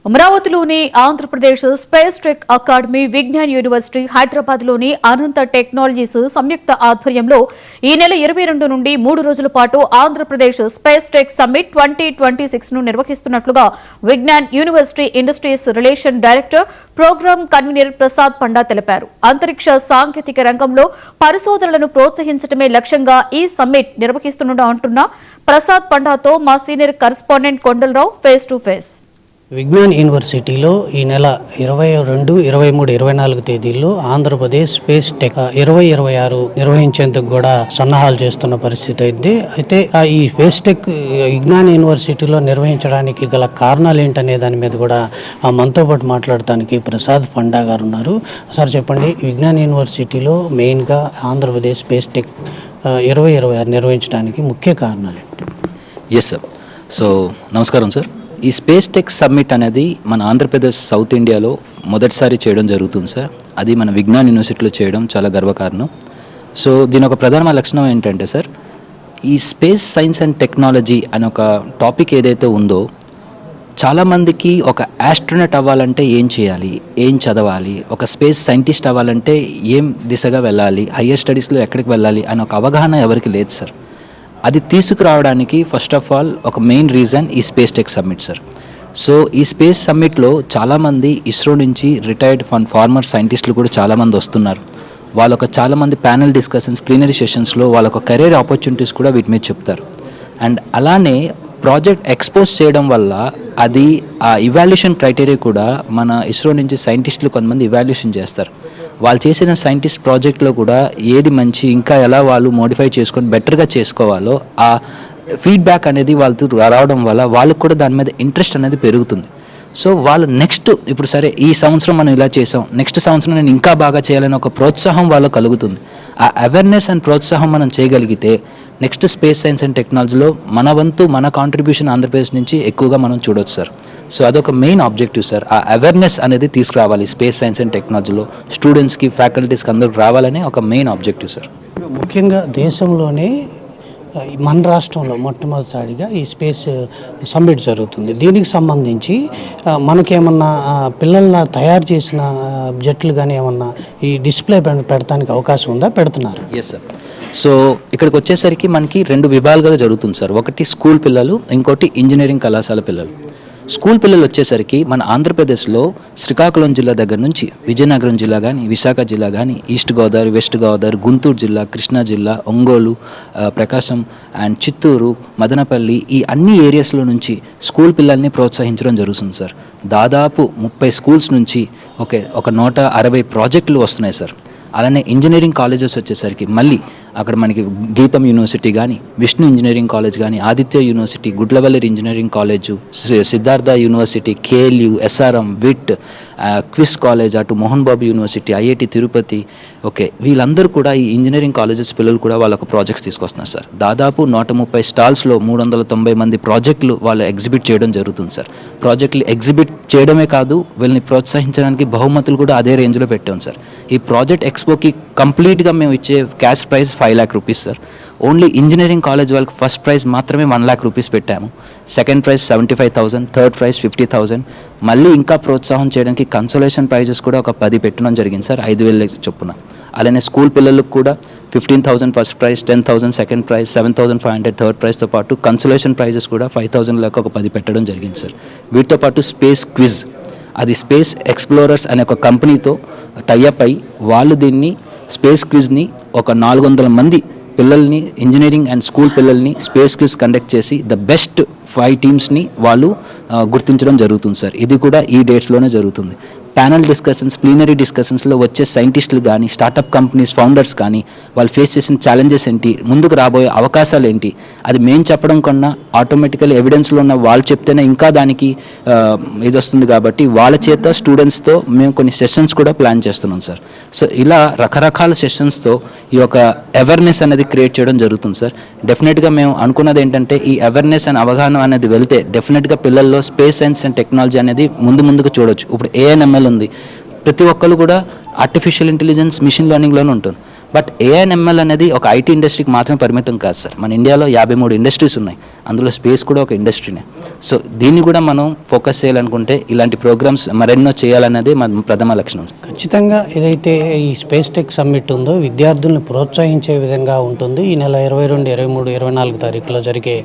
అమరావతిలోని Andhra Pradesh space tech academy, Vignan university, హైదరాబాద్లోని Ananth technologies సంయుక్త ఆధ్వర్యంలో ఈ నెల 22 నుండి 3 రోజుల పాటు ఆంధ్రప్రదేశ్ స్పేస్ టెక్ సమ్మిట్ 2026 ను నిర్వహిస్తున్నట్లుగా Vignan university industries relation director, programme convener Prasad Panda తెలిపారు. అంతరిక్ష సాంకేతిక రంగంలో పరిశోధనలను ప్రోత్సహించడమే లక్ష్యంగా ఈ సమ్మిట్ నిర్వహిస్తున్నట్టు ప్రసాద్ పండాతో మా senior correspondent Kondala Rao face to face. Vignan యూనివర్సిటీలో ఈ నెల 22, 23, 24 తేదీల్లో ఆంధ్రప్రదేశ్ స్పేస్ టెక్ 2026 నిర్వహించేందుకు కూడా సన్నాహాలు చేస్తున్న పరిస్థితి అయింది. అయితే ఈ స్పేస్ టెక్ విజ్ఞాన్ యూనివర్సిటీలో నిర్వహించడానికి గల కారణాలు ఏంటనే దాని మీద కూడా మనతో పాటు మాట్లాడటానికి ప్రసాద్ పండా గారు ఉన్నారు. సార్ చెప్పండి, విజ్ఞాన్ యూనివర్సిటీలో మెయిన్గా ఆంధ్రప్రదేశ్ స్పేస్ టెక్ 2026 నిర్వహించడానికి ముఖ్య కారణాలు ఏంటి? Yes sir. సో నమస్కారం సార్. ఈ స్పేస్ టెక్ సమ్మిట్ అనేది మన ఆంధ్రప్రదేశ్ సౌత్ ఇండియాలో మొదటిసారి చేయడం జరుగుతుంది సార్. అది మన విజ్ఞాన్ యూనివర్సిటీలో చేయడం చాలా గర్వకారణం. సో దీని ఒక ప్రధాన లక్షణం ఏంటంటే సార్, ఈ స్పేస్ సైన్స్ అండ్ టెక్నాలజీ అనే ఒక టాపిక్ ఏదైతే ఉందో, చాలామందికి ఒక ఆస్ట్రోనట్ అవ్వాలంటే ఏం చేయాలి, ఏం చదవాలి, ఒక స్పేస్ సైంటిస్ట్ అవ్వాలంటే ఏం దిశగా వెళ్ళాలి, హయ్యర్ స్టడీస్లో ఎక్కడికి వెళ్ళాలి అనే ఒక అవగాహన ఎవరికి లేదు సార్. అది తీసుకురావడానికి ఫస్ట్ ఆఫ్ ఆల్ ఒక మెయిన్ రీజన్ ఈ space tech summit sir. So ఈ స్పేస్ సమ్మిట్లో చాలామంది ఇస్రో నుంచి రిటైర్డ్ ఫార్మర్ సైంటిస్టులు కూడా చాలామంది వస్తున్నారు. వాళ్ళొక చాలామంది ప్యానల్ డిస్కషన్స్, ప్లీనరీ సెషన్స్లో వాళ్ళొక కెరీర్ ఆపర్చునిటీస్ కూడా వీటి మీద చెప్తారు. అండ్ అలానే ప్రాజెక్ట్ ఎక్స్పోజ్ చేయడం వల్ల అది ఆ ఇవాల్యుయేషన్ క్రైటీరియా కూడా మన ఇస్రో నుంచి సైంటిస్టులు కొంతమంది ఇవాల్యుయేషన్ చేస్తారు. వాళ్ళు చేసిన సైంటిస్ట్ ప్రాజెక్ట్లో కూడా ఏది మంచి, ఇంకా ఎలా వాళ్ళు మోడిఫై చేసుకొని బెటర్గా చేసుకోవాలో ఆ ఫీడ్బ్యాక్ అనేది వాళ్ళతో రావడం వల్ల వాళ్ళకు కూడా దాని మీద ఇంట్రెస్ట్ అనేది పెరుగుతుంది. సో వాళ్ళు నెక్స్ట్ ఇప్పుడు సరే ఈ సంవత్సరం మనం ఇలా చేసాం, నెక్స్ట్ సంవత్సరం నేను ఇంకా బాగా చేయాలని ఒక ప్రోత్సాహం వాళ్ళకు కలుగుతుంది. ఆ అవేర్నెస్ అండ్ ప్రోత్సాహం మనం చేయగలిగితే నెక్స్ట్ స్పేస్ సైన్స్ అండ్ టెక్నాలజీలో మన వంతు, మన కాంట్రిబ్యూషన్ ఆంధ్రప్రదేశ్ నుంచి ఎక్కువగా మనం చూడవచ్చు సార్. సో అదొక మెయిన్ ఆబ్జెక్టివ్ సార్. ఆ అవేర్నెస్ అనేది తీసుకురావాలి స్పేస్ సైన్స్ అండ్ టెక్నాలజీలో స్టూడెంట్స్కి, ఫ్యాకల్టీస్కి అందరికి రావాలని ఒక మెయిన్ ఆబ్జెక్టివ్ సార్. ముఖ్యంగా దేశంలోనే మన రాష్ట్రంలో మొట్టమొదటిసారిగా ఈ స్పేస్ సమ్మిట్ జరుగుతుంది. దీనికి సంబంధించి మనకేమన్నా పిల్లల్ని తయారు చేసిన జట్లు కానీ ఏమన్నా ఈ డిస్ప్లే పెడతానికి అవకాశం ఉందా? పెడుతున్నారు? Yes sir. సో ఇక్కడికి వచ్చేసరికి మనకి 2 విభాగాలుగా జరుగుతుంది సార్. ఒకటి స్కూల్ పిల్లలు, ఇంకోటి ఇంజనీరింగ్ కళాశాల పిల్లలు. స్కూల్ పిల్లలు వచ్చేసరికి మన ఆంధ్రప్రదేశ్లో శ్రీకాకుళం జిల్లా దగ్గర నుంచి విజయనగరం జిల్లా కానీ, విశాఖ జిల్లా కానీ, ఈస్ట్ గోదావరి, వెస్ట్ గోదావరి, గుంటూరు జిల్లా, కృష్ణా జిల్లా, ఒంగోలు, ప్రకాశం అండ్ చిత్తూరు, మదనపల్లి, ఈ అన్ని ఏరియాస్లో నుంచి స్కూల్ పిల్లల్ని ప్రోత్సహించడం జరుగుతుంది సార్. దాదాపు 30 స్కూల్స్ నుంచి ఒక 160 ప్రాజెక్టులు వస్తున్నాయి సార్. అలానే ఇంజనీరింగ్ కాలేజెస్ వచ్చేసరికి మళ్ళీ అక్కడ మనకి గీతం యూనివర్సిటీ కానీ, విష్ణు ఇంజనీరింగ్ కాలేజ్ కానీ, Aditya university, Gudlavalleru engineering college, Siddhartha university, KLU, SRM, VIT, QIS college, అటు మోహన్ బాబు యూనివర్సిటీ, ఐఐటి తిరుపతి, వీళ్ళందరూ కూడా ఈ ఇంజనీరింగ్ కాలేజెస్ పిల్లలు కూడా వాళ్ళకు ప్రాజెక్ట్స్ తీసుకొస్తున్నారు సార్. దాదాపు 130 స్టాల్స్లో 390 మంది ప్రాజెక్టులు వాళ్ళు ఎగ్జిబిట్ చేయడం జరుగుతుంది సార్. ప్రాజెక్టులు ఎగ్జిబిట్ చేయడమే కాదు, వీళ్ళని ప్రోత్సహించడానికి బహుమతులు కూడా అదే రేంజ్లో పెట్టాం సార్. ఈ ప్రాజెక్ట్ ఎక్స్పోకి కంప్లీట్గా మేము ఇచ్చే cash prize 5 lakh rupees sir. Only engineering college వాళ్ళకి ఫస్ట్ ప్రైజ్ మాత్రమే 1 lakh rupees పెట్టాము. Second prize 75,000, third prize 50,000. మళ్ళీ ఇంకా ప్రోత్సాహం చేయడానికి కన్సోలేషన్ ప్రైజెస్ కూడా ఒక 10 పెట్టడం జరిగింది సార్, 5,000 చొప్పున. అలానే స్కూల్ పిల్లలకు కూడా 15,000 first prize, 10,000 second prize, 7,500 third ప్రైజ్తో పాటు కన్సోలేషన్ ప్రైజెస్ కూడా 5,000 లెక్క ఒక 10 పెట్టడం జరిగింది సార్. వీటితో పాటు స్పేస్ క్విజ్, అది స్పేస్ ఎక్స్ప్లోరర్స్ అనే ఒక కంపెనీతో టైఅప్ అయి వాళ్ళు దీన్ని స్పేస్ క్విజ్ని ఒక 400 మంది పిల్లల్ని, ఇంజనీరింగ్ అండ్ స్కూల్ పిల్లల్ని స్పేస్ క్విజ్ కండక్ట్ చేసి ద బెస్ట్ 5 టీమ్స్ని వాళ్ళు గుర్తించడం జరుగుతుంది సార్. ఇది కూడా ఈ డేట్స్లోనే జరుగుతుంది. ప్యానల్ డిస్కషన్స్, ప్లీనరీ డిస్కషన్స్లో వచ్చే సైంటిస్టులు కానీ, స్టార్టప్ కంపెనీస్ ఫౌండర్స్ కానీ వాళ్ళు ఫేస్ చేసిన ఛాలెంజెస్ ఏంటి, ముందుకు రాబోయే అవకాశాలు ఏంటి, అది మేము చెప్పడం కన్నా ఆటోమేటికల్ ఎవిడెన్స్లో ఉన్న వాళ్ళు చెప్తేనే ఇంకా దానికి ఇది వస్తుంది. కాబట్టి వాళ్ళ చేత స్టూడెంట్స్తో మేము కొన్ని సెషన్స్ కూడా ప్లాన్ చేస్తున్నాం సార్. సో ఇలా రకరకాల సెషన్స్తో ఈ యొక్క అవేర్నెస్ అనేది క్రియేట్ చేయడం జరుగుతుంది సార్. డెఫినెట్గా మేము అనుకున్నది ఏంటంటే ఈ అవేర్నెస్ అండ్ అవగాహన అనేది వెళ్తే డెఫినెట్గా పిల్లల్లో స్పేస్ సైన్స్ అండ్ టెక్నాలజీ అనేది ముందుకు చూడొచ్చు. ఇప్పుడు ఏఎన్ఎంఎల్ ఉంది, ప్రతి ఒక్కరు కూడా ఆర్టిఫిషియల్ ఇంటెలిజెన్స్, మిషన్ లెర్నింగ్లోనే ఉంటుంది. బట్ ఏఐఎన్ఎంఎల్ అనేది ఒక ఐటీ ఇండస్ట్రీకి మాత్రమే పరిమితం కాదు సార్. మన ఇండియాలో 53 ఇండస్ట్రీస్ ఉన్నాయి, అందులో స్పేస్ కూడా ఒక ఇండస్ట్రీనే. సో దీన్ని కూడా మనం ఫోకస్ చేయాలనుకుంటే ఇలాంటి ప్రోగ్రామ్స్ మరెన్నో చేయాలన్నదే మన ప్రథమ లక్షణం. ఖచ్చితంగా ఏదైతే ఈ స్పేస్ టెక్ సమ్మిట్ ఉందో విద్యార్థులను ప్రోత్సహించే విధంగా ఉంటుంది. ఈ నెల 22, 23, 24 తారీఖులో జరిగే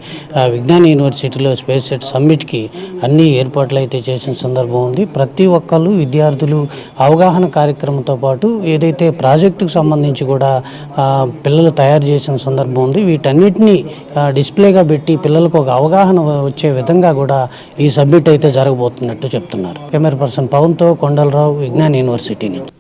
విజ్ఞాన యూనివర్సిటీలో స్పేస్ టెక్ సమ్మిట్కి అన్ని ఏర్పాట్లు అయితే చేసిన సందర్భం ఉంది. ప్రతి ఒక్కళ్ళు విద్యార్థులు అవగాహన కార్యక్రమంతో పాటు ఏదైతే ప్రాజెక్టుకు సంబంధించి కూడా పిల్లలు తయారు చేసిన సందర్భం ఉంది. వీటన్నిటినీ డిస్ప్లేగా పెట్టి పిల్లలకు ఒక అవగాహన వచ్చే విధంగా కూడా ఈ సబ్మిట్ అయితే జరగబోతున్నట్టు చెప్తున్నారు. కెమెరా పర్సన్ పవన్తో కొండలరావు, విజ్ఞాన యూనివర్సిటీ నుంచి.